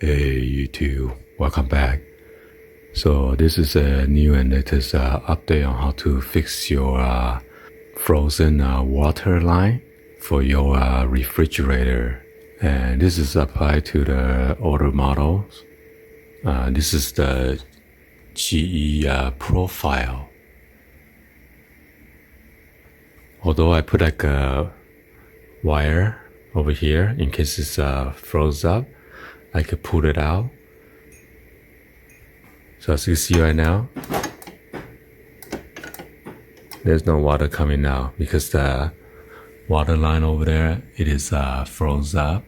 Hey YouTube, welcome back. So this is a new and latest update on how to fix your frozen water line for your refrigerator. And this is applied to the older models. This is the GE profile. Although I put like a wire over here in case it's froze up, I could pull it out. So as you see right now, there's no water coming out because the water line over there, it is froze up.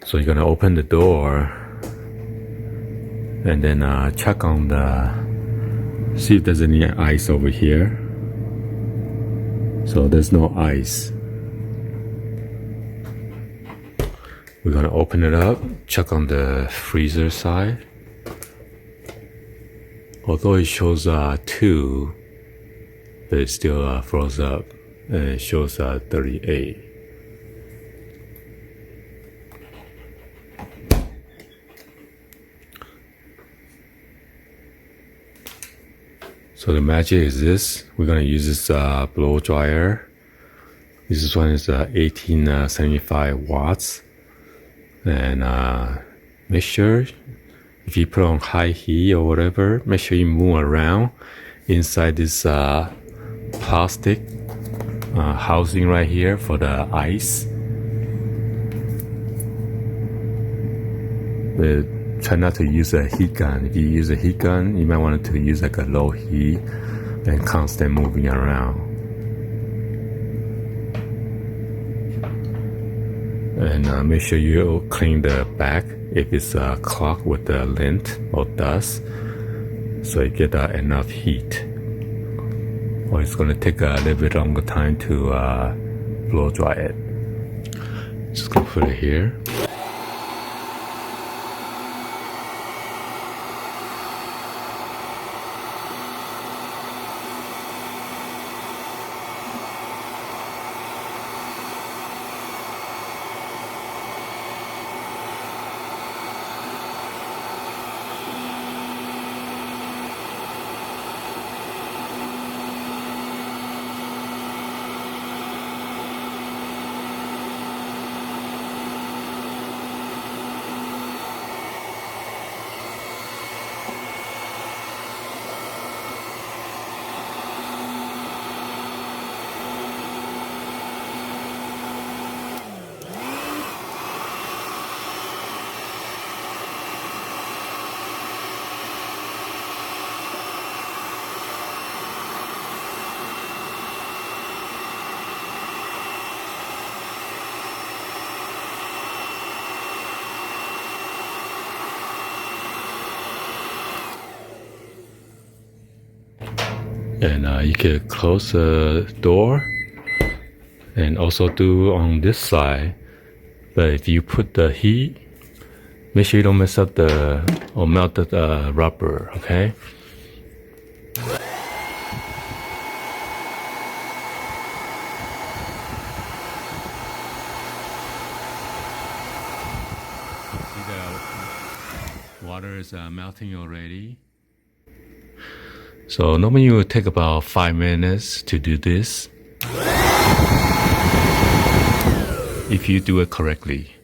So you're gonna open the door and then check on see if there's any ice over here. So there's no ice. We're gonna open it up, check on the freezer side. Although it shows 2, but it still froze up, and it shows 38. So the magic is this. We're gonna use this blow dryer. This one is 1875 watts. And make sure if you put on high heat or whatever, make sure you move around inside this plastic housing right here for the ice. But try not to use a heat gun. If you use a heat gun, you might want to use like a low heat and constant moving around. And make sure you clean the back if it's clogged with the lint or dust, so you get enough heat. Or it's going to take a little bit longer time to blow dry it. Just gonna put it here. And you can close the door and also do on this side. But if you put the heat, make sure you don't mess up or melt the rubber, okay? See the water is melting already. So normally it would take about 5 minutes to do this, if you do it correctly.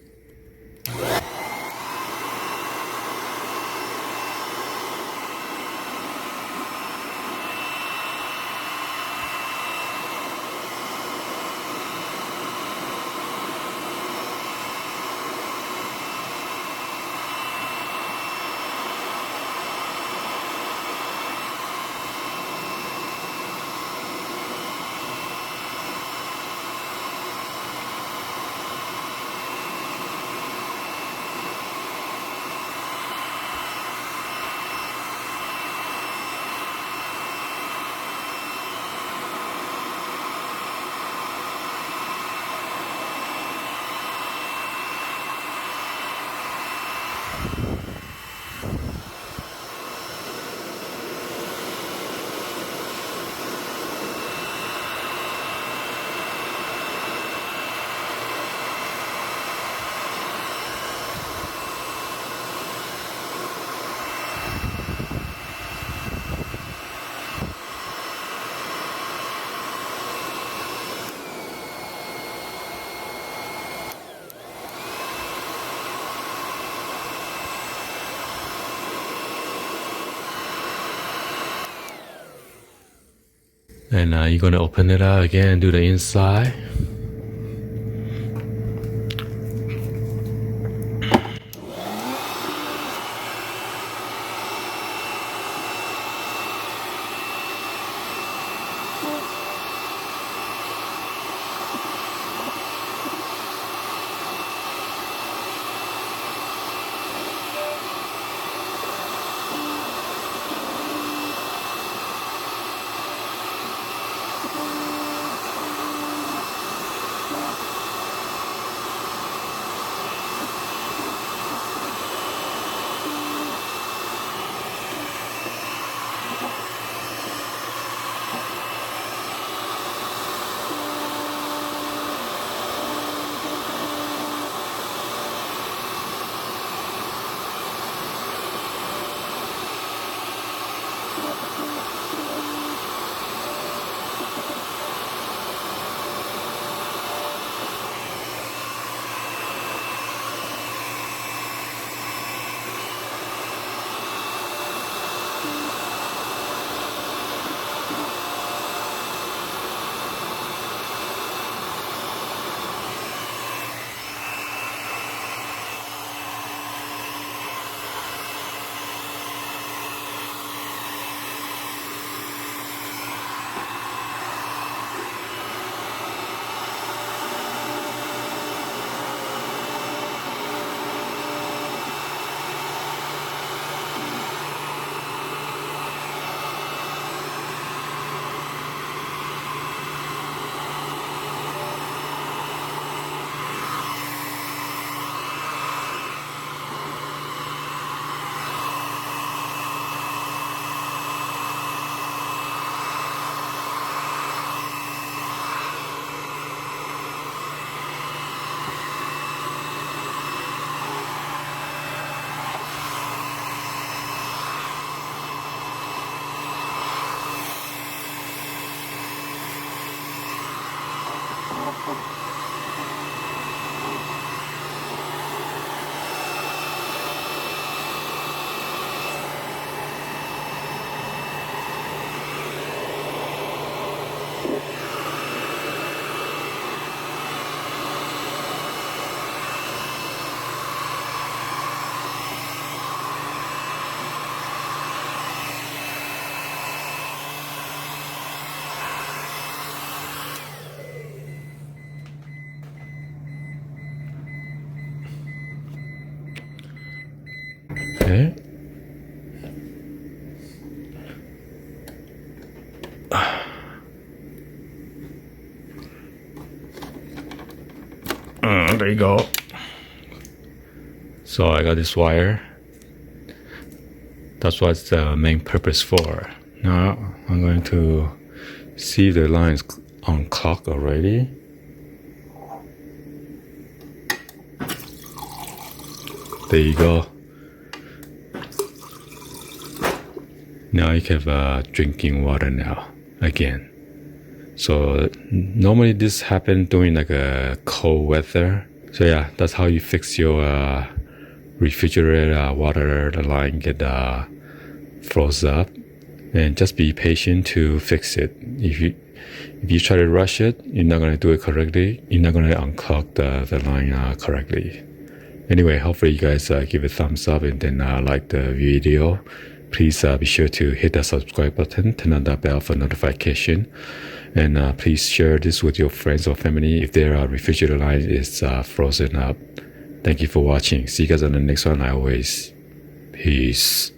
And you're gonna open it up again, do the inside. Okay. There you go. So I got this wire. That's what the main purpose for. Now I'm going to see if the line is unclogged already. There you go. Now you can have drinking water now again. So normally this happens during like a cold weather. So yeah, that's how you fix your refrigerator water. The line get froze up, and just be patient to fix it. If you try to rush it, you're not gonna do it correctly. You're not gonna unclog the line correctly. Anyway, hopefully you guys give a thumbs up and then like the video. Please be sure to hit that subscribe button, turn on that bell for notification, and please share this with your friends or family if their refrigerator line is frozen up. Thank you for watching. See you guys on the next one. Peace.